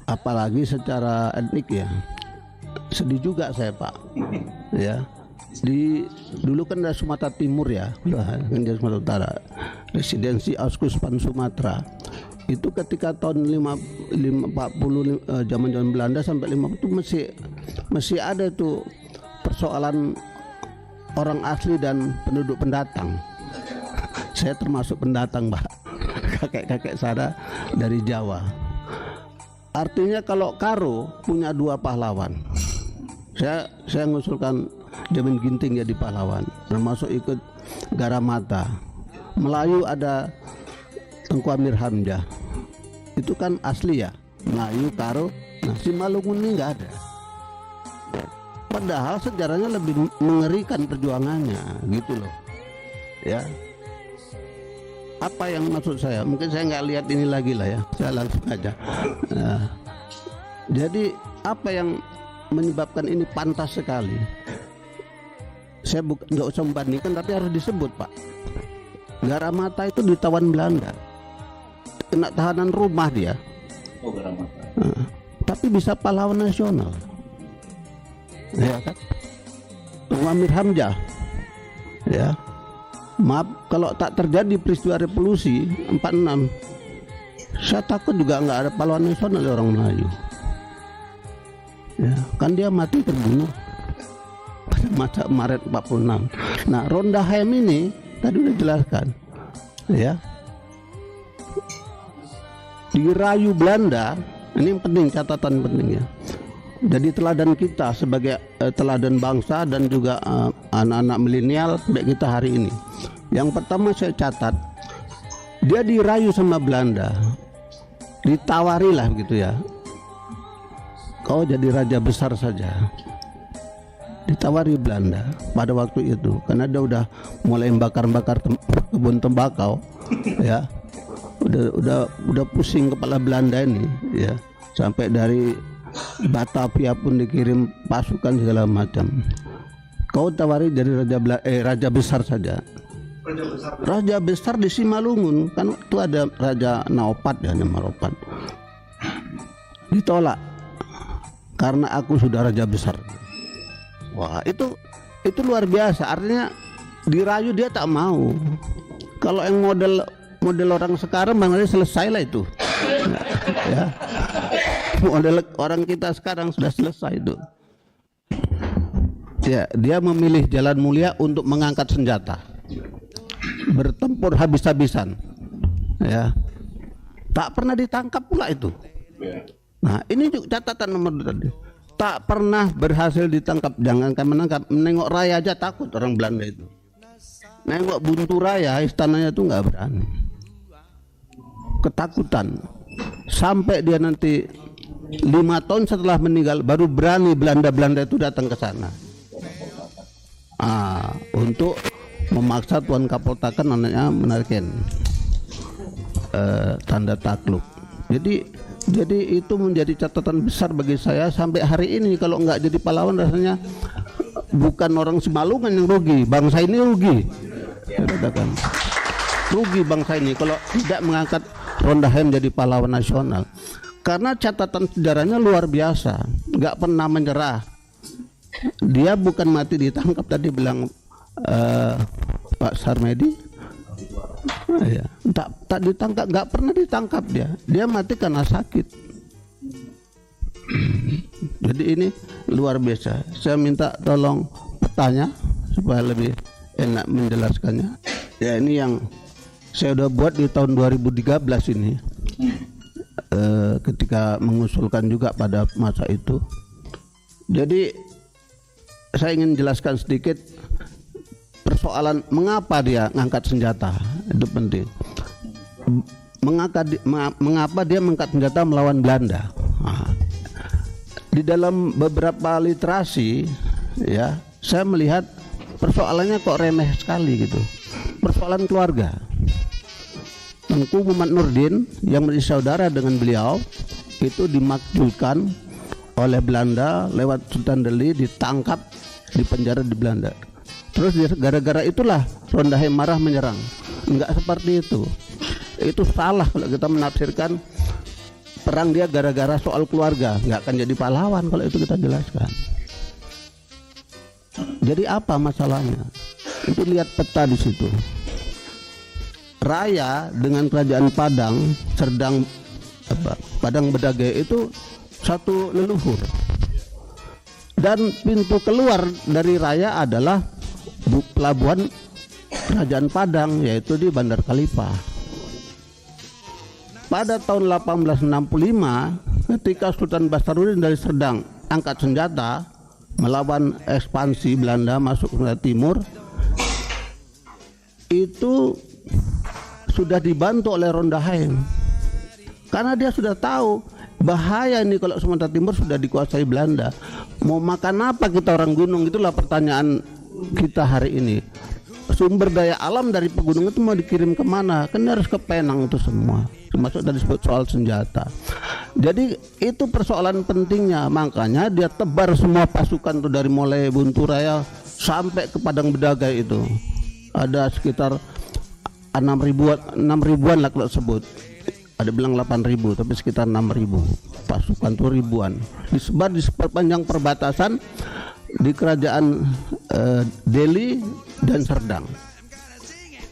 apalagi secara etnik ya. Sedih juga saya Pak, ya. Dulu kan dari Sumatera Timur ya, kan dari Sumatera Utara, residensi Auskuspan Sumatera. Itu ketika tahun 40 zaman Belanda sampai 50 itu masih ada itu persoalan orang asli dan penduduk pendatang. Saya termasuk pendatang, Pak. Kakek-kakek saya dari Jawa. Artinya kalau Karo punya 2 pahlawan. Saya mengusulkan Jamin Ginting jadi pahlawan, termasuk ikut Garamata. Melayu ada Tengku Amir Hamzah. Itu kan asli ya, Melayu, Karo. Nah, Simalungun ini nggak ada. Padahal sejarahnya lebih mengerikan perjuangannya, gitu loh. Ya. Apa yang maksud saya? Mungkin saya nggak lihat ini lagi lah ya. Saya langsung aja. Nah, jadi apa yang menyebabkan ini pantas sekali? Saya nggak usah membandingkan, tapi harus disebut Pak. Garamata itu ditawan Belanda, kena tahanan rumah dia. Oh, Garamata. Tapi bisa pahlawan nasional. Ya kan? Tengku Amir Hamzah. Ya. Maaf kalau tak terjadi peristiwa revolusi 46, saya takut juga nggak ada pahlawan nasional orang Melayu. Ya, kan dia mati terbunuh pada masa Maret 46. Nah, Ronda HM ini tadi udah jelaskan, ya, dirayu Belanda. Ini yang penting, catatan pentingnya. Jadi teladan kita sebagai teladan bangsa dan juga anak-anak milenial baik kita hari ini. Yang pertama saya catat, dia dirayu sama Belanda, ditawari lah begitu ya. Kau jadi raja besar saja. Ditawari Belanda pada waktu itu, karena dia udah mulai bakar-bakar kebun tembakau, ya. Udah pusing kepala Belanda ini, ya. Sampai dari Batavia pun dikirim pasukan segala macam. Kau tawari jadi raja besar saja. Raja besar di Simalungun, kan itu ada Raja Naopat ya, Naopat. Ditolak karena aku sudah raja besar. Wah, itu luar biasa. Artinya dirayu dia tak mau. Kalau yang model orang sekarang maknanya selesai lah itu. Ya. Model orang kita sekarang sudah selesai itu. Ya, dia memilih jalan mulia untuk mengangkat senjata, bertempur habis-habisan. Ya, tak pernah ditangkap pula itu. Nah, ini juga catatan nomor 2 tadi. Tak pernah berhasil ditangkap. Jangankan menangkap, menengok raya aja takut orang Belanda itu. Nengok Buntu Raya, istananya itu nggak berani. Ketakutan. Sampai dia nanti 5 tahun setelah meninggal baru berani Belanda itu datang ke sana. Untuk memaksa Tuan Kapoltakan anaknya menarikin tanda takluk. Jadi itu menjadi catatan besar bagi saya sampai hari ini. Kalau nggak jadi pahlawan rasanya bukan orang Simalungun yang rugi, bangsa ini rugi. Saya katakan rugi bangsa ini kalau tidak mengangkat Ronda HM jadi pahlawan nasional. Karena catatan sejarahnya luar biasa, nggak pernah menyerah. Dia bukan mati ditangkap, tadi bilang Pak Sarmedi, Ya, tak ditangkap, nggak pernah ditangkap dia mati karena sakit. Jadi ini luar biasa. Saya minta tolong petanya supaya lebih enak menjelaskannya. Ya, ini yang saya udah buat di tahun 2013 ini, ketika mengusulkan juga pada masa itu. Jadi saya ingin jelaskan sedikit persoalan mengapa dia ngangkat senjata, itu penting. Mengapa dia mengangkat senjata melawan Belanda? Nah, di dalam beberapa literasi, ya, saya melihat persoalannya kok remeh sekali gitu. Persoalan keluarga. Tengku Muhammad Nurdin yang menjadi saudara dengan beliau itu dimakzulkan oleh Belanda lewat Sultan Delhi, ditangkap, dipenjara di Belanda. Terus gara-gara itulah Ronda Haim marah menyerang. Enggak seperti itu. Itu salah kalau kita menafsirkan perang dia gara-gara soal keluarga. Enggak akan jadi pahlawan kalau itu kita jelaskan. Jadi apa masalahnya? Itu lihat peta di situ. Raya dengan kerajaan Padang, Serdang, Padang Bedage itu satu leluhur. Dan pintu keluar dari Raya adalah pelabuhan kerajaan Padang, yaitu di Bandar Kalipah. Pada tahun 1865, ketika Sultan Basaruddin dari Serdang angkat senjata melawan ekspansi Belanda masuk ke timur, itu sudah dibantu oleh Ronda Haim, karena dia sudah tahu bahaya ini kalau Sumatera Timur sudah dikuasai Belanda. Mau makan apa kita orang gunung? Itulah pertanyaan kita hari ini. Sumber daya alam dari pegunungan itu mau dikirim kemana? Kan harus ke Penang itu semua, termasuk dari soal senjata. Jadi itu persoalan pentingnya. Makanya dia tebar semua pasukan tuh dari mulai Buntu Raya sampai ke Padang Bedagai itu. Ada sekitar 6.000-an lah kalau sebut. Ada bilang 8.000, tapi sekitar 6.000 pasukan tuh ribuan. Disebar di sepanjang perbatasan di kerajaan Delhi dan Serdang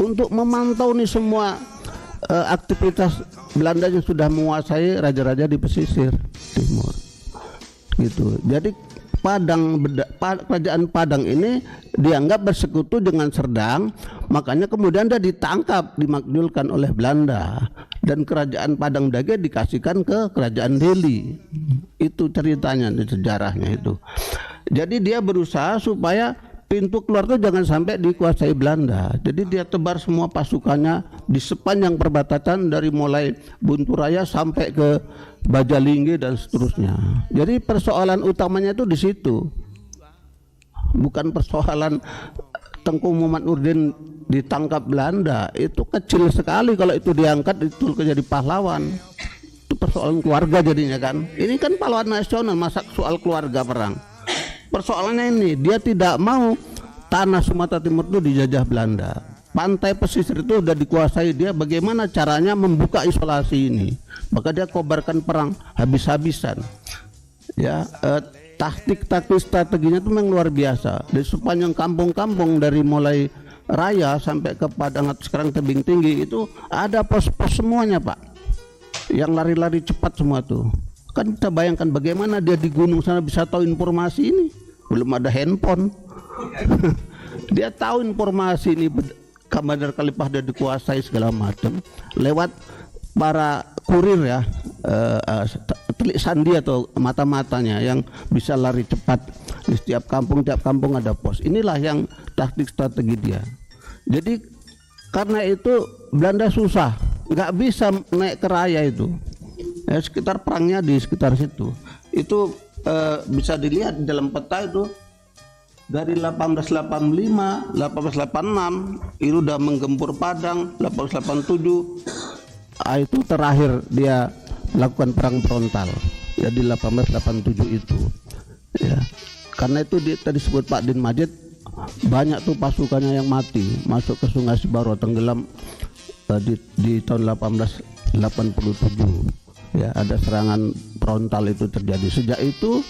untuk memantau nih semua aktivitas Belanda yang sudah menguasai raja-raja di pesisir timur gitu. Jadi kerajaan Padang ini dianggap bersekutu dengan Serdang, makanya kemudian dia ditangkap, dimakzulkan oleh Belanda, dan kerajaan Padang Dage dikasihkan ke kerajaan Delhi. Itu ceritanya di sejarahnya itu. Jadi dia berusaha supaya pintu keluar itu jangan sampai dikuasai Belanda. Jadi dia tebar semua pasukannya di sepanjang perbatasan dari mulai Buntu Raya sampai ke Bajalingge dan seterusnya. Jadi persoalan utamanya itu di situ. Bukan persoalan Tengku Muhammad Nurdin ditangkap Belanda. Itu kecil sekali kalau itu diangkat itu jadi pahlawan. Itu persoalan keluarga jadinya kan. Ini kan pahlawan nasional, masa soal keluarga perang. Persoalannya ini, dia tidak mau tanah Sumatera Timur itu dijajah Belanda. Pantai pesisir itu sudah dikuasai dia. Bagaimana caranya membuka isolasi ini? Maka dia kobarkan perang habis-habisan. Ya, taktik strateginya itu memang luar biasa. Di sepanjang kampung-kampung dari mulai Raya sampai ke Padang sekarang Tebing Tinggi itu ada pos-pos semuanya, Pak. Yang lari-lari cepat semua tuh. Kan kita bayangkan bagaimana dia di gunung sana bisa tahu informasi ini. Belum ada handphone. Dia tahu informasi ini, Bandar Kalipah dia dikuasai segala macam lewat para kurir ya, telik sandi atau mata-matanya yang bisa lari cepat. Di tiap kampung ada pos. Inilah yang taktik strategi dia. Jadi karena itu Belanda susah, nggak bisa naik ke Raya itu. Ya, sekitar perangnya di sekitar situ. Itu bisa dilihat di dalam peta itu dari 1885, 1886 itu udah menggempur Padang, 1887 itu terakhir dia lakukan perang frontal ya di 1887 itu. Ya. Karena itu tadi sebut Pak Din Majid banyak tuh pasukannya yang mati masuk ke Sungai Sibaro tenggelam di tahun 1887. Ya, ada serangan frontal itu terjadi. Sejak itu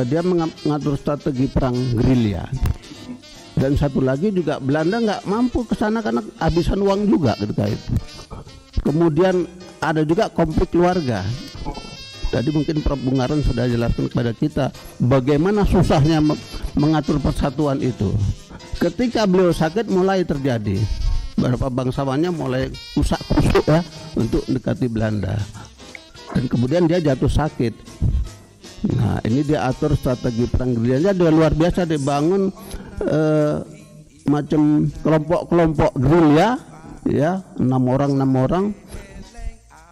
dia mengatur strategi perang gerilya. Dan satu lagi juga Belanda nggak mampu ke sana karena habisan uang juga ketika itu. Kemudian ada juga konflik keluarga. Tadi mungkin Prof. Bungaran sudah jelaskan kepada kita bagaimana susahnya mengatur persatuan itu. Ketika beliau sakit mulai terjadi, beberapa bangsawannya mulai kusak-kusuk ya untuk mendekati Belanda. Dan kemudian dia jatuh sakit. Nah, ini dia atur strategi perang gerilyanya, dia luar biasa, dibangun macam kelompok-kelompok gerilya ya, 6 orang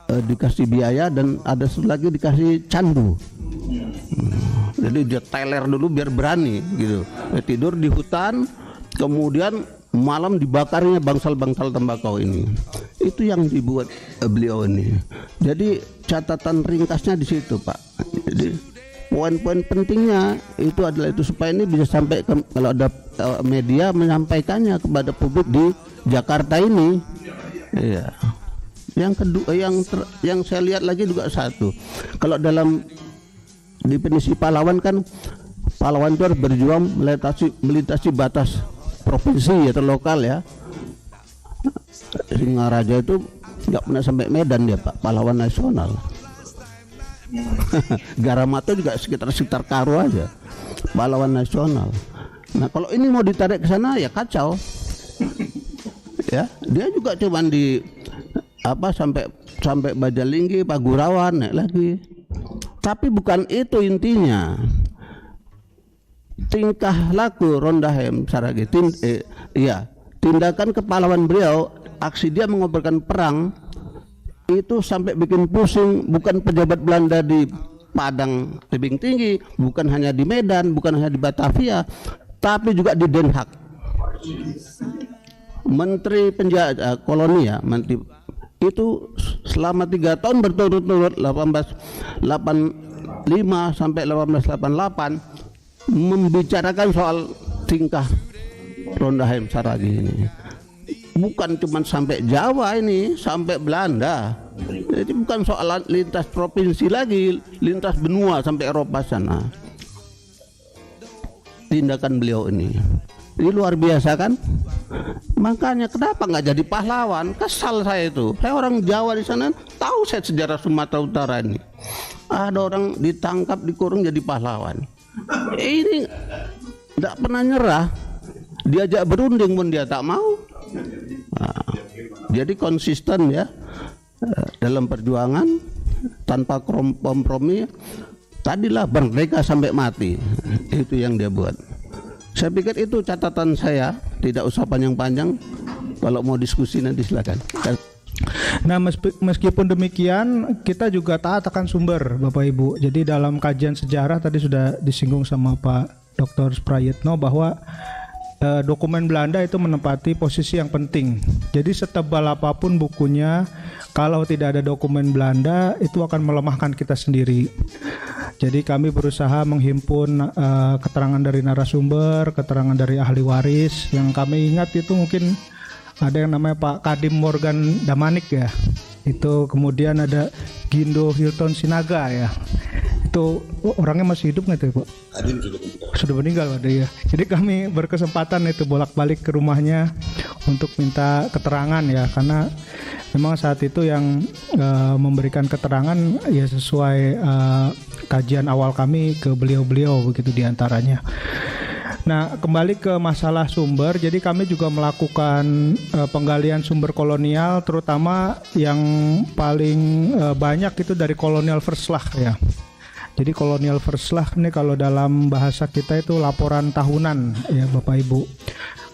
dikasih biaya dan ada satu lagi dikasih candu. Jadi dia teler dulu biar berani gitu. Dia tidur di hutan, kemudian malam dibakarnya bangsal-bangsal tembakau ini. Itu yang dibuat beliau ini. Jadi catatan ringkasnya di situ, Pak. Jadi poin-poin pentingnya itu adalah itu supaya ini bisa sampai kalau ada media menyampaikannya kepada publik di Jakarta ini. Iya. Yang kedua, yang saya lihat lagi juga satu, kalau dalam definisi pahlawan kan, pahlawan itu harus berjuang melintasi batas provinsi atau lokal ya. Singaraja itu nggak pernah sampai Medan dia, Pak, pahlawan nasional. Garamato juga sekitar Karo aja, pahlawan nasional. Nah kalau ini mau ditarik ke sana ya kacau. Ya, dia juga cuman di sampai Bajalinggi, Pagurawan naik lagi. Tapi bukan itu intinya. Tingkah laku Rondahem Saragi, tindakan kepahlawan beliau, aksi dia mengobarkan perang itu sampai bikin pusing bukan pejabat Belanda di Padang Tebing Tinggi, bukan hanya di Medan, bukan hanya di Batavia, tapi juga di Den Haag. Menteri penjajah koloni ya, menteri itu selama 3 tahun berturut-turut 1885 sampai 1888 membicarakan soal tingkah Rondahem Saragi ini. Bukan cuma sampai Jawa ini, sampai Belanda. Jadi bukan soal lintas provinsi lagi, lintas benua sampai Eropa sana. Tindakan beliau ini luar biasa kan? Makanya kenapa nggak jadi pahlawan? Kesal saya itu. Saya orang Jawa di sana, tahu saya sejarah Sumatera Utara ini. Ada orang ditangkap, dikurung jadi pahlawan. Ini nggak pernah nyerah. Diajak berunding pun dia tak mau. Nah, jadi konsisten ya dalam perjuangan tanpa kompromi. Tadilah merdeka sampai mati. Itu yang dia buat. Saya pikir itu catatan saya, tidak usah panjang-panjang. Kalau mau diskusi nanti silakan. Nah, meskipun demikian kita juga taat akan sumber, Bapak Ibu. Jadi dalam kajian sejarah tadi sudah disinggung sama Pak Dr. Sprayitno bahwa dokumen Belanda itu menempati posisi yang penting. Jadi setebal apapun bukunya, kalau tidak ada dokumen Belanda itu akan melemahkan kita sendiri. Jadi kami berusaha menghimpun keterangan dari narasumber, keterangan dari ahli waris. Yang kami ingat itu mungkin ada yang namanya Pak Kadim Morgan Damanik ya. Itu kemudian ada Gindo Hilton Sinaga ya. Itu orangnya masih hidup nggak itu Pak? Sudah meninggal ada ya. Jadi kami berkesempatan itu bolak-balik ke rumahnya untuk minta keterangan ya, karena memang saat itu yang memberikan keterangan ya sesuai kajian awal kami ke beliau-beliau begitu diantaranya. Nah, kembali ke masalah sumber, jadi kami juga melakukan penggalian sumber kolonial, terutama yang paling banyak itu dari kolonial Verslag ya. Jadi kolonial Verslag ini kalau dalam bahasa kita itu laporan tahunan ya Bapak Ibu.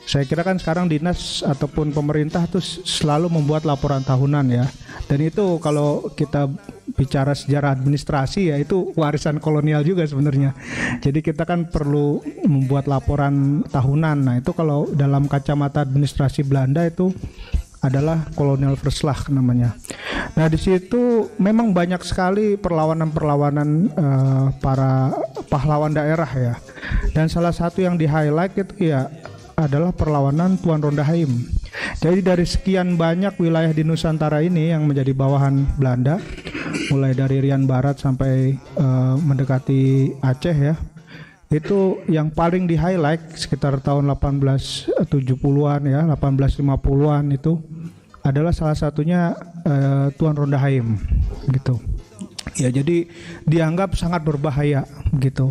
Saya kira kan sekarang dinas ataupun pemerintah tuh selalu membuat laporan tahunan ya. Dan itu kalau kita bicara sejarah administrasi ya itu warisan kolonial juga sebenarnya. Jadi kita kan perlu membuat laporan tahunan. Nah itu kalau dalam kacamata administrasi Belanda itu adalah kolonial Verslag namanya. Nah di situ memang banyak sekali perlawanan-perlawanan para pahlawan daerah ya. Dan salah satu yang di-highlight itu ya adalah perlawanan Tuan Rondaheim. Jadi dari sekian banyak wilayah di Nusantara ini yang menjadi bawahan Belanda, mulai dari Rian Barat sampai mendekati Aceh ya, itu yang paling di highlight sekitar tahun 1870-an ya, 1850-an itu adalah salah satunya Tuan Rondaheim gitu. Ya, jadi dianggap sangat berbahaya gitu.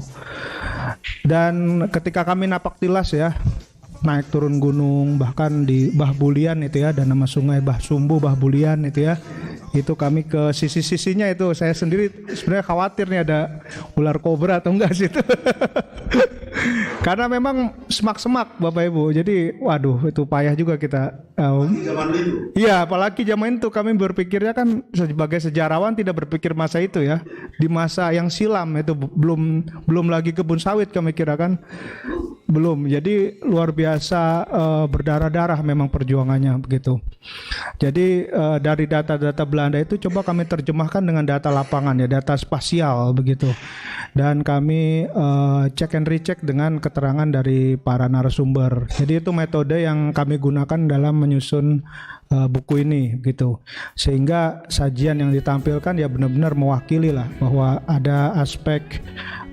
Dan ketika kami napak tilas ya, naik turun gunung, bahkan di Bah Bulian itu ya, dan nama sungai Bah Sumbu, Bah Bulian itu ya, itu kami ke sisi-sisinya itu saya sendiri sebenarnya khawatir nih ada ular kobra atau enggak sih itu. Karena memang semak-semak Bapak Ibu, jadi waduh itu payah juga kita. Iya, apalagi zaman itu kami berpikirnya kan sebagai sejarawan tidak berpikir masa itu ya, di masa yang silam itu belum lagi kebun sawit kami kira kan, belum. Jadi luar biasa berdarah-darah memang perjuangannya begitu. Jadi dari data-data Belanda itu coba kami terjemahkan dengan data lapangan ya, data spasial begitu. Dan kami cek and recheck dengan keterangan dari para narasumber. Jadi itu metode yang kami gunakan dalam menyusun buku ini gitu. Sehingga sajian yang ditampilkan ya benar-benar mewakili lah bahwa ada aspek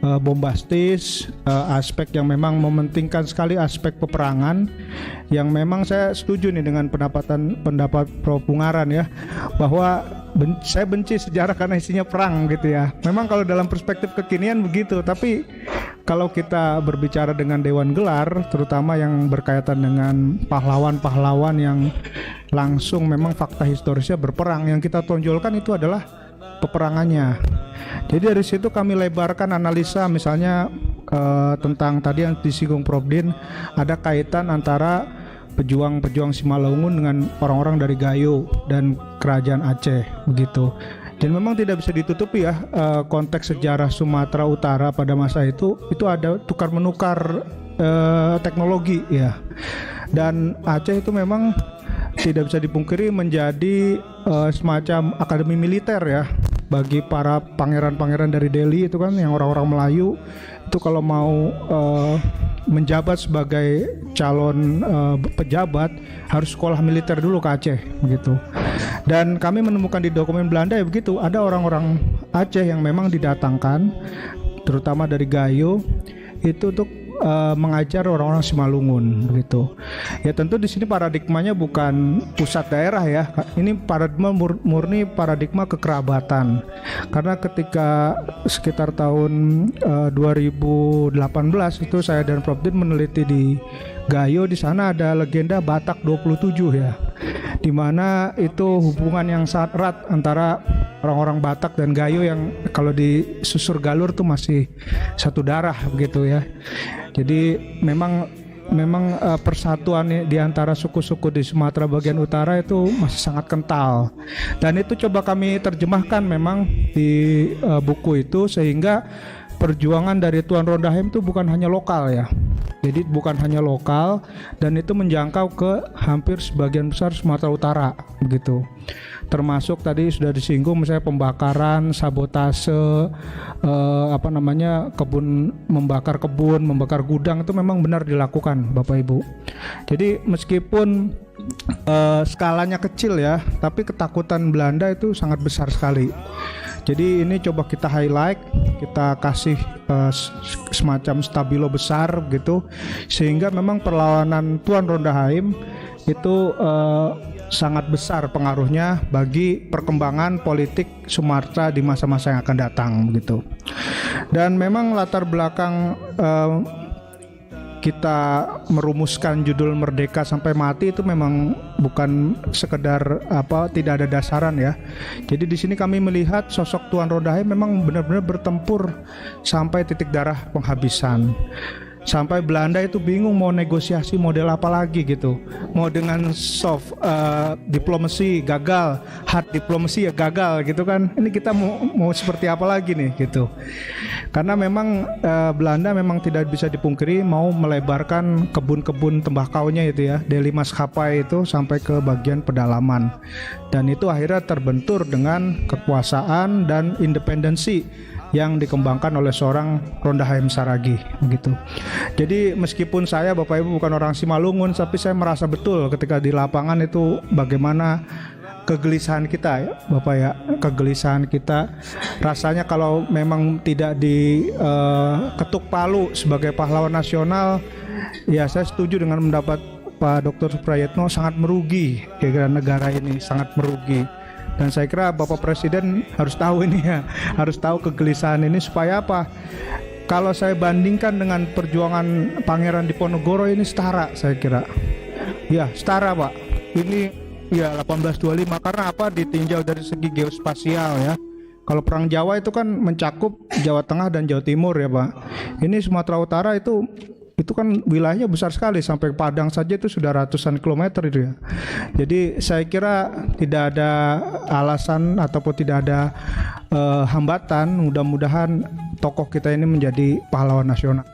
bombastis, aspek yang memang mementingkan sekali aspek peperangan, yang memang saya setuju nih dengan pendapat Prof. Bungaran ya, bahwa saya benci sejarah karena isinya perang gitu ya. Memang kalau dalam perspektif kekinian begitu, tapi kalau kita berbicara dengan Dewan Gelar, terutama yang berkaitan dengan pahlawan-pahlawan yang langsung memang fakta historisnya berperang, yang kita tonjolkan itu adalah peperangannya. Jadi dari situ kami lebarkan analisa, misalnya tentang tadi yang disinggung Prof. Din, ada kaitan antara pejuang-pejuang Simalungun dengan orang-orang dari Gayo dan kerajaan Aceh begitu. Dan memang tidak bisa ditutupi ya, konteks sejarah Sumatera Utara pada masa itu ada tukar menukar teknologi ya. Dan Aceh itu memang tidak bisa dipungkiri menjadi semacam akademi militer ya bagi para pangeran-pangeran dari Delhi itu kan, yang orang-orang Melayu itu kalau mau menjabat sebagai calon pejabat harus sekolah militer dulu ke Aceh begitu. Dan kami menemukan di dokumen Belanda ya begitu, ada orang-orang Aceh yang memang didatangkan terutama dari Gayo itu untuk mengajar orang-orang Simalungun begitu. Ya tentu di sini paradigmanya bukan pusat daerah ya. Ini paradigma murni paradigma kekerabatan. Karena ketika sekitar tahun 2018 itu saya dan Prof. Din meneliti di Gayo, di sana ada legenda Batak 27 ya. Di mana itu hubungan yang sangat erat antara orang-orang Batak dan Gayo yang kalau di susur galur tuh masih satu darah begitu ya. Jadi memang persatuan di antara suku-suku di Sumatera bagian utara itu masih sangat kental. Dan itu coba kami terjemahkan memang di buku itu, sehingga perjuangan dari Tuan Rondaheim itu bukan hanya lokal ya. Jadi bukan hanya lokal, dan itu menjangkau ke hampir sebagian besar Sumatera Utara begitu. Termasuk tadi sudah disinggung misalnya pembakaran, sabotase, kebun, membakar gudang, itu memang benar dilakukan Bapak Ibu. Jadi meskipun skalanya kecil ya, tapi ketakutan Belanda itu sangat besar sekali. Jadi ini coba kita highlight, kita kasih semacam stabilo besar gitu, sehingga memang perlawanan Tuan Rondaheim itu sangat besar pengaruhnya bagi perkembangan politik Sumatera di masa-masa yang akan datang begitu. Dan memang latar belakang kita merumuskan judul Merdeka Sampai Mati itu memang bukan sekedar tidak ada dasaran ya. Jadi di sini kami melihat sosok Tuan Rondaheim memang benar-benar bertempur sampai titik darah penghabisan. Sampai Belanda itu bingung mau negosiasi model apa lagi gitu. Mau dengan soft diplomasi gagal, hard diplomasi ya gagal gitu kan. Ini kita mau seperti apa lagi nih gitu. Karena memang Belanda memang tidak bisa dipungkiri mau melebarkan kebun-kebun tembakaunya itu ya, Deli Maskapai itu sampai ke bagian pedalaman. Dan itu akhirnya terbentur dengan kekuasaan dan independensi yang dikembangkan oleh seorang Rondaheim Saragih begitu. Jadi meskipun saya Bapak Ibu bukan orang Simalungun, tapi saya merasa betul ketika di lapangan itu bagaimana kegelisahan kita ya Bapak ya, kegelisahan kita. Rasanya kalau memang tidak diketuk palu sebagai pahlawan nasional, ya saya setuju dengan pendapat Pak Dr. Suprayitno, sangat merugi ya negara ini, sangat merugi. Dan saya kira Bapak Presiden harus tahu ini ya, harus tahu kegelisahan ini supaya apa? Kalau saya bandingkan dengan perjuangan Pangeran Diponegoro ini setara saya kira. Ya, setara Pak. Ini ya 1825 karena apa? Ditinjau dari segi geospasial ya. Kalau Perang Jawa itu kan mencakup Jawa Tengah dan Jawa Timur ya Pak. Ini Sumatera Utara itu kan wilayahnya besar sekali, sampai Padang saja itu sudah ratusan kilometer itu ya. Jadi saya kira tidak ada alasan ataupun tidak ada hambatan. Mudah-mudahan tokoh kita ini menjadi pahlawan nasional.